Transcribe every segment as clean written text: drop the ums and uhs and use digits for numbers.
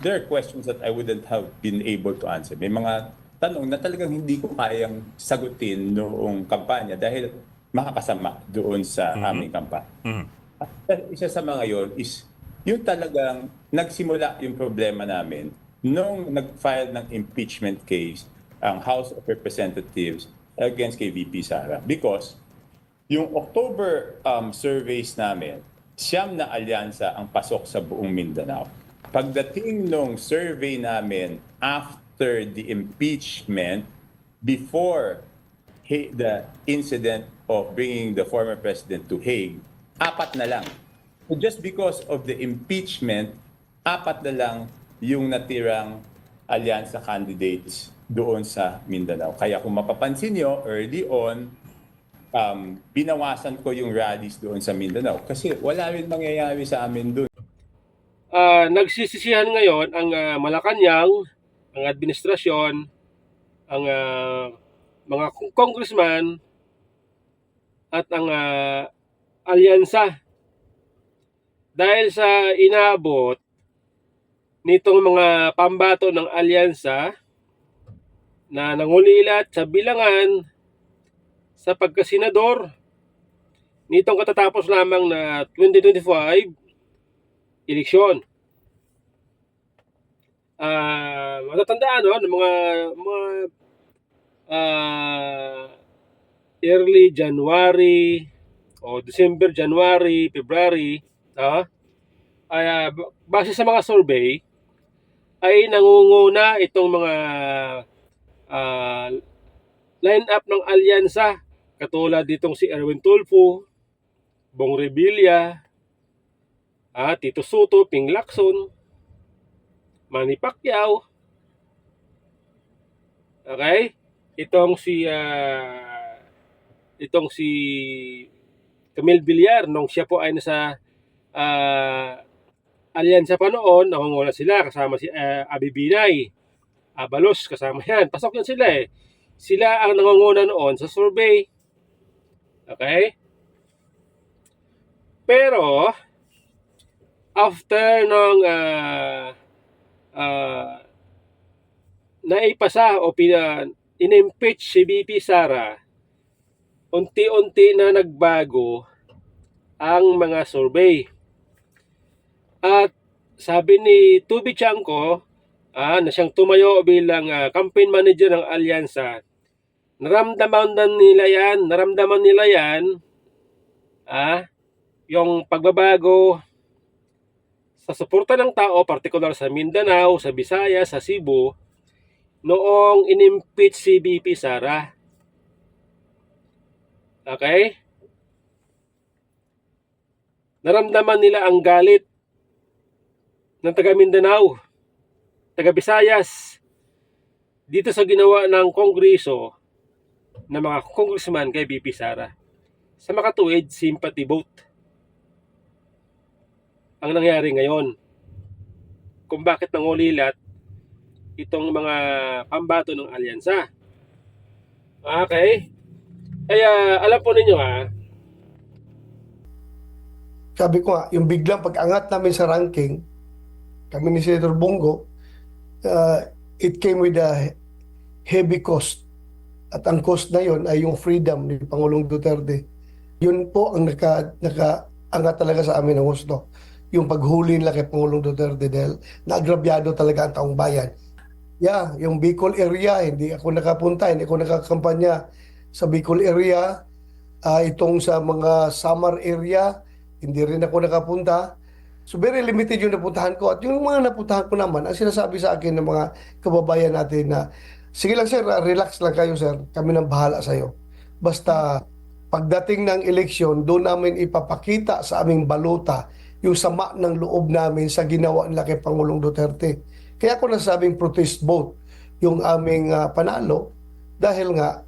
there are questions that I wouldn't have been able to answer. May mga tanong na talagang hindi ko kayang sagutin noong kampanya dahil makakasama doon sa aming kampanya. Isa sa mga yon is yung talagang nagsimula yung problema namin nung nag-file ng impeachment case ang House of Representatives against kay VP Sara. Because yung October surveys namin, 9 na alyansa ang pasok sa buong Mindanao. Pagdating nung survey namin after the impeachment, before the incident of bringing the former president to Hague, 4 na lang. So just because of the impeachment, 4 na lang yung natirang alyansa candidates doon sa Mindanao. Kaya kung mapapansin nyo, early on, binawasan ko yung rallies doon sa Mindanao kasi wala rin mangyayari sa amin doon. Nagsisisihan ngayon ang Malacanang, ang administrasyon, ang mga congressman at ang alyansa dahil sa inaabot nitong mga pambato ng alyansa na nangulilat sa bilangan sa pagkasenador nitong katatapos lamang na 2025 eleksyon. Matatandaan ng mga early January o December, January, February, ay base sa mga survey ay nangunguna itong mga line-up ng alyansa katulad ditong si Erwin Tulfo, Bong Revilla, Tito Soto, Ping Lacson, Manny Pacquiao. Okay? Itong si Camille Villar nung siya po ay nasa alyansa pa noon, nangunguna sila kasama si Abi Binay, Abalos, kasama yan. Pasok yan sila eh. Sila ang nangunguna noon sa survey. Okay? Pero after nung naipasa o in-impeach si VP Sara, unti-unti na nagbago ang mga survey. At sabi ni Tubi Chanco, na siyang tumayo bilang campaign manager ng alyansa, naramdaman nila yan, yung pagbabago sa suporta ng tao, partikular sa Mindanao, sa Visayas, sa Cebu, noong in-impeach si VP Sara. Okay? Naramdaman nila ang galit ng taga Mindanao, taga Visayas, dito sa ginawa ng Kongreso ng mga congressman kay VP Sara. Sa makatuwid, sympathy vote ang nangyari ngayon. Kung bakit nangulilat itong mga pambato ng alyansa. Okay? Kaya alam po ninyo sabi ko nga, yung biglang pag-angat namin sa ranking, kami ni Senator Bongo, it came with a heavy cost. At ang cost na yon ay yung freedom ni Pangulong Duterte. Yun po ang nakaangat talaga sa amin ng gusto. Yung paghuli nila kay Pangulong Duterte dahil naagrabyado talaga ang taong bayan. Yung Bicol area, hindi ako nakapunta, hindi ako nakakampanya sa Bicol area. Itong sa mga Samar area, hindi rin ako nakapunta. So very limited yung napuntahan ko. At yung mga napuntahan ko naman, ang sinasabi sa akin ng mga kababayan natin na, sige lang sir, relax lang kayo sir, kami nang bahala sa'yo. Basta pagdating ng eleksyon, doon namin ipapakita sa aming baluta yung sama ng loob namin sa ginawa nila kay Pangulong Duterte. Kaya ako nasabing protest vote yung aming panalo dahil nga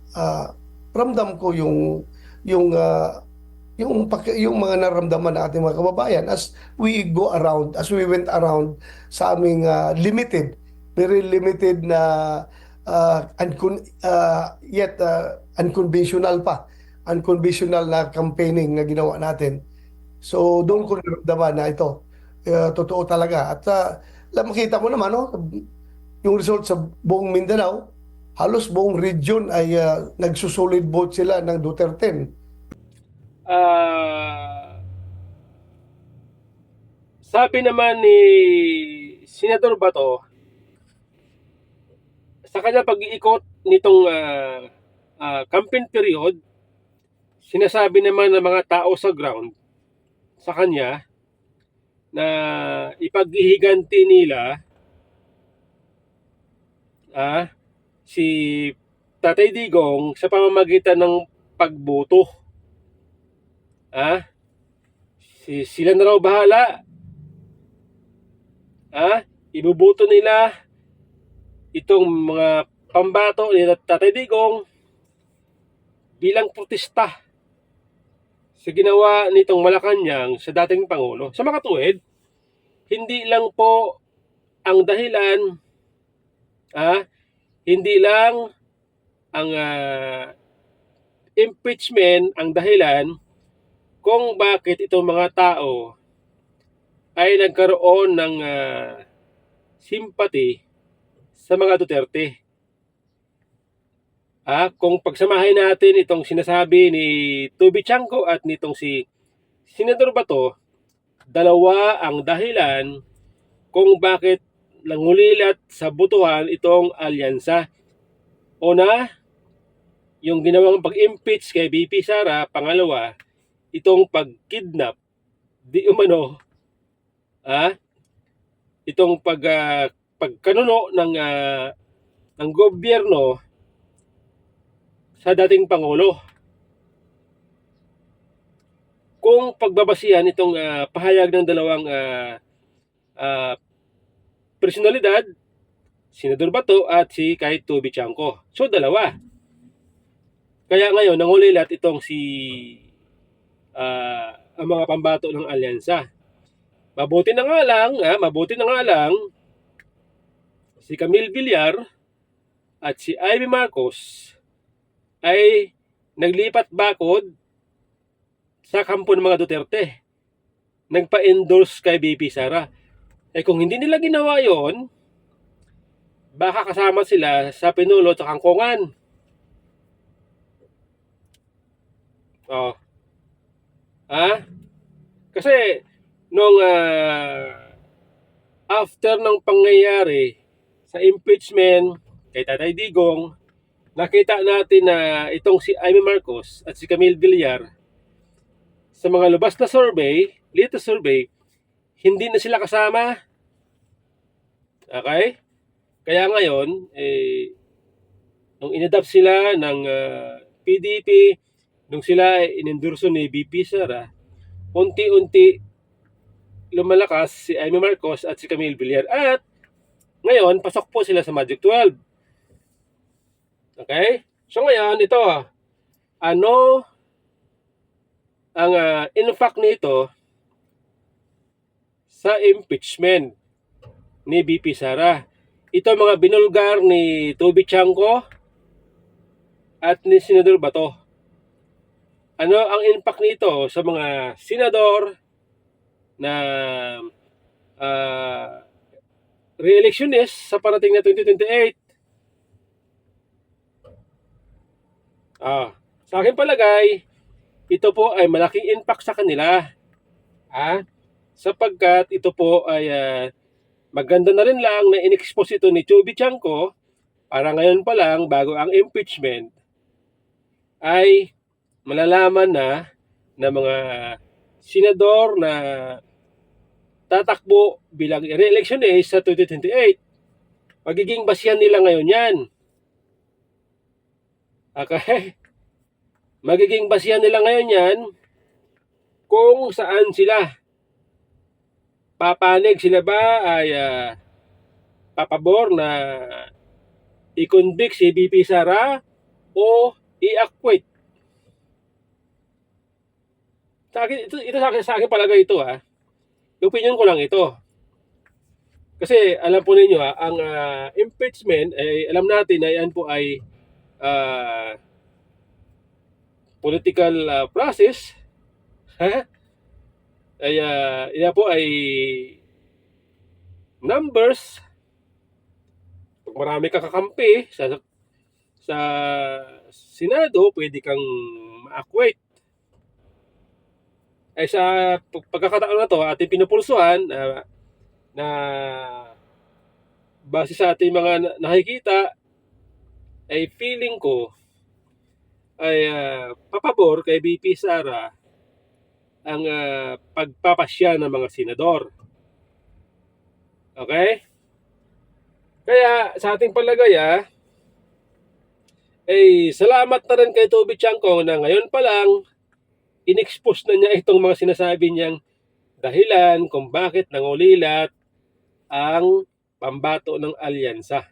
ramdam ko yung mga naramdaman ng ating mga kababayan as we went around sa aming very limited na unconventional na campaigning na ginawa natin. So doon ko naramdaman na ito totoo talaga. At makita mo naman, no? Yung result sa buong Mindanao, halos buong region ay nagsusolid vote sila ng Duterte. Sabi naman ni Senador Bato, sa kanya pag-iikot nitong campaign period, sinasabi naman ng mga tao sa ground sa kanya na ipaghihiganti nila si Tatay Digong sa pamamagitan ng pagboto. Sila na raw bahala. Ibuboto nila itong mga pambato ni Tatay Digong bilang protesta sa ginawa nitong Malacanang sa dating Pangulo. Sa makatuwid, hindi lang po ang dahilan, hindi lang ang impeachment ang dahilan kung bakit itong mga tao ay nagkaroon ng sympathy sa mga Duterte. Kung pagsamahin natin itong sinasabi ni Toby Chanco at nitong si Senador Bato, dalawa ang dahilan kung bakit nangulilat sa botohan itong alyansa. Una, yung ginawang pag-impeach kay BP Sara. Pangalawa, itong pag-kidnap di umano, itong pagkanuno ng gobyerno sa dating Pangulo. Kung pagbabasihan itong pahayag ng dalawang personalidad, Senador Bato at si kahit Toby Chanco. So, dalawa. Kaya ngayon, nangulilat itong ang mga pambato ng alyansa. Mabuti na nga lang, si Camille Villar at si Amy Marcos ay naglipat bakod sa kampo ng mga Duterte. Nagpa-endorse kay BP Sara. Kung hindi nila ginawa yon, baka kasama sila sa pinulo at kangkungan. Kasi nung after ng pangyayari sa impeachment kay Tatay Digong, nakita natin na itong si Amy Marcos at si Camille Villar sa mga lubas na survey, latest survey, hindi na sila kasama. Okay? Kaya ngayon, nung inadapt sila ng PDP, nung sila inendorso ni BP Sara, unti-unti lumalakas si Amy Marcos at si Camille Villar. At ngayon, pasok po sila sa Magic 12. Okay? So ngayon, ito, ano ang impact nito sa impeachment ni BP Sara? Ito mga binulgar ni Toby Chanco at ni Senador Bato. Ano ang impact nito sa mga senador na re-electionist sa parating na 2028? Sa akin palagay, ito po ay malaking impact sa kanila. Sapagkat ito po ay maganda na rin lang na in-expose ito ni Toby Chanco para ngayon pa lang, bago ang impeachment, ay malalaman na mga senador na tatakbo bilang re-electionist sa 2028. Magiging basihan nila ngayon yan. Okay? Magiging basihan nila ngayon yan kung saan sila papanig. Sila ba ay papabor na i-convict si BP Sara o i-acquit? Sa akin, sa akin palagay ito opinion ko lang ito. Kasi alam po ninyo ang impeachment ay alam natin na yan po ay political process. Yan po ay numbers, pag marami kang kakampi sa Senado, pwede kang ma-acquit. Ay sa pagkakataon na to, ating pinupulsuhan na base sa ating mga nakikita, ay feeling ko ay papabor kay VP Sara ang pagpapasya ng mga senador. Okay? Kaya sa ating palagay ay salamat na rin kay Toby Chanco na ngayon pa lang in-expose na niya itong mga sinasabi niyang dahilan kung bakit nangulilat ang pambato ng alyansa.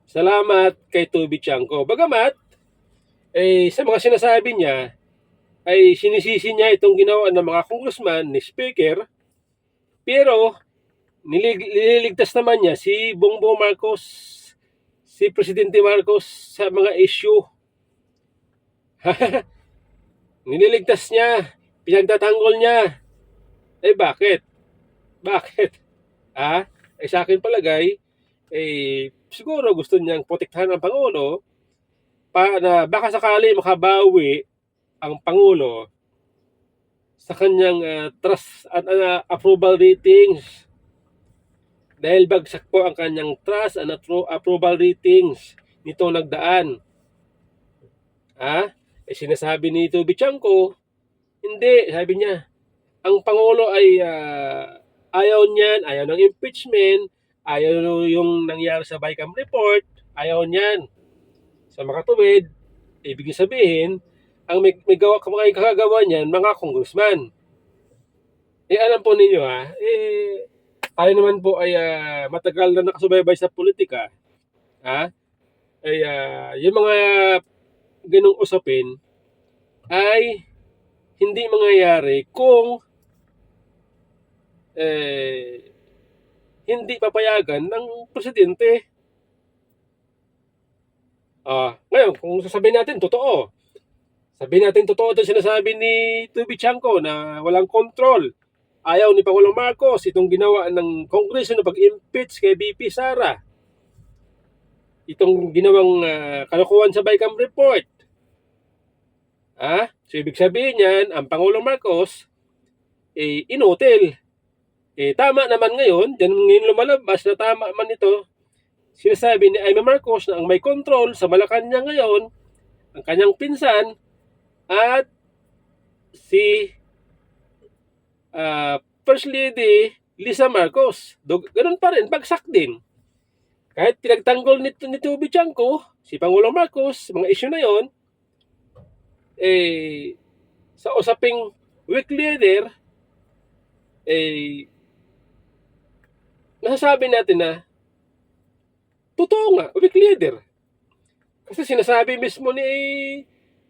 Salamat kay Toby Chanco. Bagamat sa mga sinasabi niya ay sinisisi niya itong ginawa ng mga congressman ni Speaker, pero nililigtas naman niya si Bongbong Marcos, si Presidente Marcos sa mga issue. Nililigtas niya, pinagtatanggol niya. Bakit? Bakit? Sa akin palagay, siguro gusto niyang protektahan ang Pangulo na baka sakali makabawi ang Pangulo sa kanyang trust and approval ratings. Dahil bagsak po ang kanyang trust and approval ratings nito nagdaan. Sinasabi ni Toby Chanco, hindi, sabi niya, ang Pangulo ay ayaw niyan, ayaw ng impeachment, ayaw yung nangyari sa BICAM report, ayaw niyan. Sa makatuwid, ibig sabihin, ang may kakagawa niyan, mga congressman. Alam po ninyo tayo naman po ay matagal na nakasubaybay sa politika. Yung mga ganong usapin ay hindi mangyayari kung hindi papayagan ng presidente. Ngayon, kung sasabihin natin totoo, sabihin natin totoo ito sinasabi ni Toby Chanco na walang control. Ayaw ni Pangulong Marcos itong ginawa ng Kongreso na pag-impeach kay VP Sara. Itong ginawang kalokohan sa BICAM report. So ibig sabihin yan, ang Pangulong Marcos inutil. Tama naman ngayon, ngayon lumalabas na tama man ito. Sinasabi ni Jaime Marcos na ang may control sa Malacanang ngayon, ang kanyang pinsan, at si First Lady Lisa Marcos. Ganun pa rin, bagsak din. Kahit pinagtanggol ni Toby Chanco, si Pangulong Marcos, mga issue na yon, sa usaping weak leader, nasasabi natin na totoo nga, weak leader. Kasi sinasabi mismo ni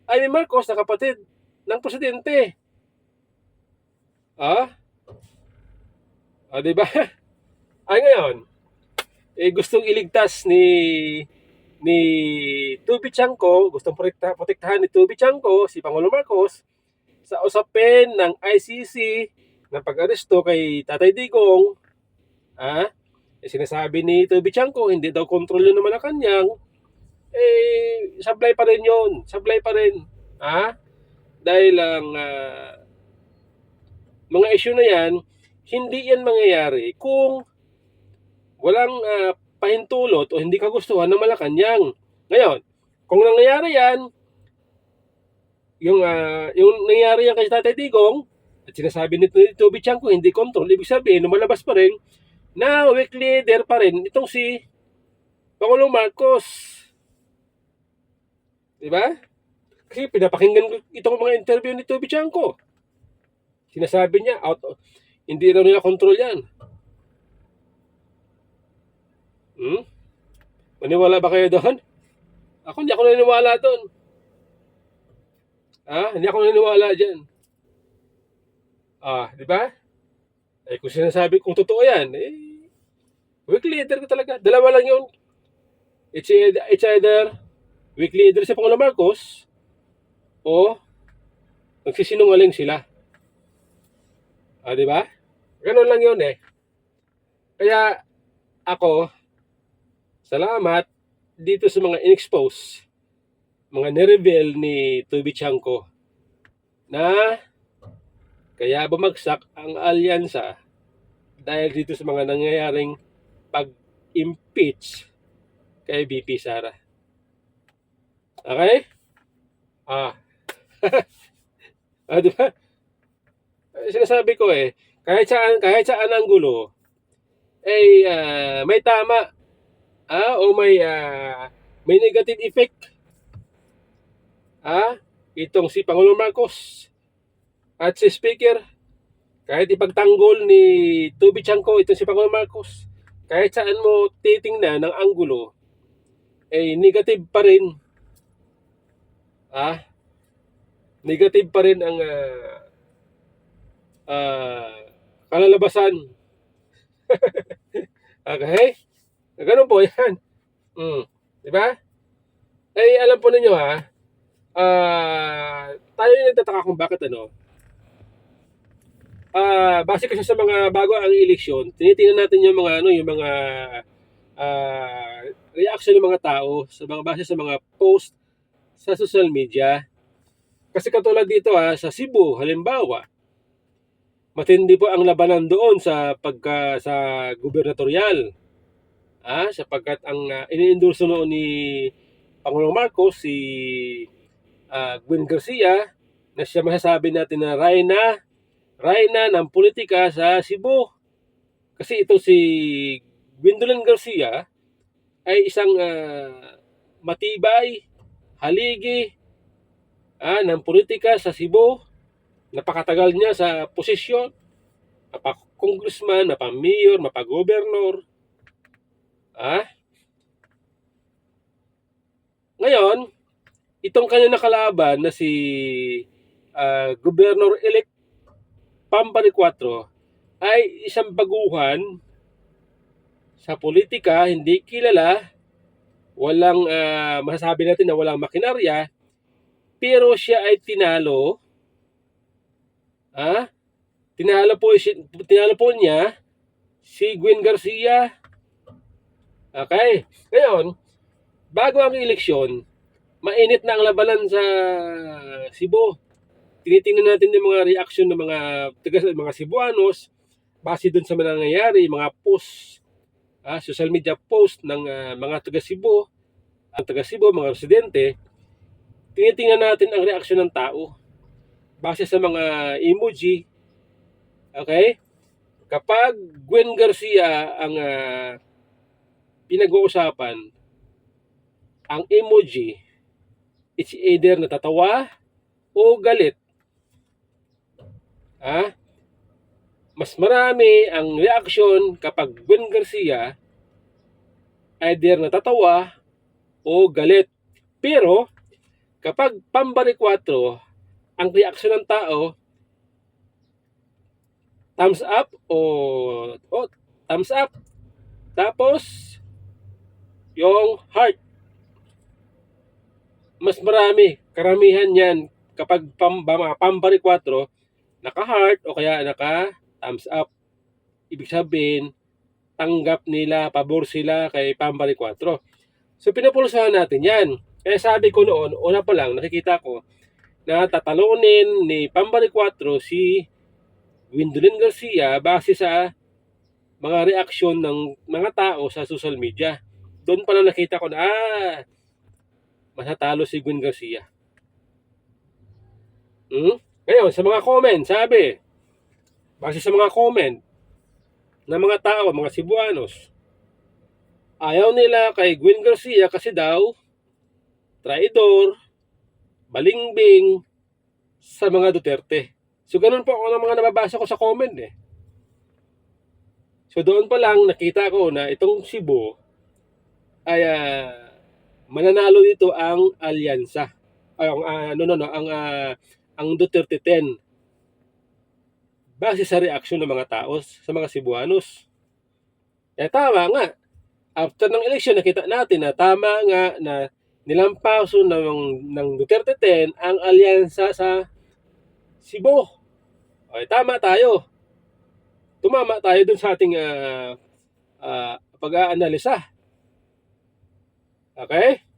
Jaime Marcos na kapatid ng presidente. Diba? Ngayon, gustong iligtas ni Toby Chanco, gustong protektahan ni Toby Chanco, si Pangulong Marcos, sa usapin ng ICC ng pag-aresto kay Tatay Digong. Sinasabi ni Toby Chanco, hindi daw kontrol yun ng Malacanang. Sablay pa rin yun. Sablay pa rin. Dahil ang mga issue na yan, hindi yan mangyayari kung walang pahintulot o hindi kagustuhan ng Malacanang. Ngayon, kung nangyayari yan, yung nangyayari yan kay Tatay Digong, at sinasabi ni Toby Chanco, hindi control, ibig sabihin, lumalabas pa rin na weak leader pa rin itong si Pangulong Marcos. Diba? Kasi pinapakinggan itong mga interview ni Toby Chanco. Sinasabi niya, hindi raw nila control yan. Maniwala ba kayo doon? Ako hindi ako naniniwala doon. Hindi ako naniniwala dyan. Di ba? Kung sinasabi, kung totoo yan, weak leader ka talaga. Dalawa lang yun. It's either weak leader si Pangulong Marcos o nagsisinungaling sila. Di ba? Ganun lang yun Kaya ako, salamat dito sa mga in-expose, mga nireveal ni Tubi Chanko na kaya bumagsak ang alyansa dahil dito sa mga nangyayaring pag-impeach kay VP Sara. Okay? Ah, di ba? Sinasabi ko kahit saan ang gulo, may tama o may negative effect. Itong si Pangulong Marcos at si Speaker, kahit ipagtanggol ni Tubi Chanko itong si Pangulong Marcos, kahit saan mo titingnan ng anggulo, negative pa rin. Negative pa rin ang kalalabasan. Okay? Ganun po yan. Di ba? Alam po ninyo tayo yung nagtataka kung bakit base kasi sa mga bago ang eleksyon, tinitingnan natin yung mga reaction ng mga tao base sa mga post sa social media. Kasi katulad dito sa Cebu, halimbawa, matindi po ang labanan doon sa gubernatorial. Sapagkat ang ini-endorse noon ni Pangulong Marcos si Gwen Garcia, na siya masasabi natin na reyna ng politika sa Cebu. Kasi ito si Gwendolyn Garcia ay isang matibay, haligi ng politika sa Cebu. Napakatagal niya sa posisyon, mapa-congressman, mapa-mayor, mapa-governor. Ngayon, itong kanya nakalaban na si Governor-elect Pambari 4 ay isang baguhan sa politika, hindi kilala, walang masasabi natin na walang makinarya, pero siya ay tinalo. Tinalo po niya si Gwen Garcia. Okay. Ngayon, bago ang eleksyon, mainit na ang labanan sa Cebu. Tinitingnan natin yung mga reaction ng mga Cebuanos base dun sa mga nangyayari, mga post, social media post ng mga taga Cebu, mga residente. Tinitingnan natin ang reaksyon ng tao base sa mga emoji. Okay? Kapag Gwen Garcia ang pinag-uusapan, ang emoji, it's either natatawa o galit. Mas marami ang reaction kapag Gwen Garcia, either natatawa o galit. Pero, kapag Pambari 4, ang reaction ng tao, thumbs up o thumbs up. Tapos, yung heart. Mas marami, karamihan yan kapag Pambari 4, naka-heart o kaya naka-thumbs up. Ibig sabihin, tanggap nila, pabor sila kay Pambari 4. So, pinapulsahan natin yan. Kaya sabi ko noon, una pa lang, nakikita ko na tatalunin ni Pambari 4 si Gwendolyn Garcia base sa mga reaksyon ng mga tao sa social media. Doon pa lang nakita ko na matatalo si Gwen Garcia. Ngayon, sa mga comment, sabi, base sa mga comment ng mga tao, mga Cebuanos, ayaw nila kay Gwen Garcia kasi daw traidor, balingbing sa mga Duterte. So, ganun po ako ng mga nababasa ko sa comment So, doon pa lang nakita ko na itong Cebu ay mananalo dito ang alyansa. Ang Duterte 10. Base sa reaksyon ng mga tao sa mga Cebuanos. Tama nga. After ng eleksyon, nakita natin na tama nga na nilampaso ng Duterte 10 ang alyansa sa Cebu. Tama tayo. Tumama tayo dun sa ating pag-aanalisa. Okay?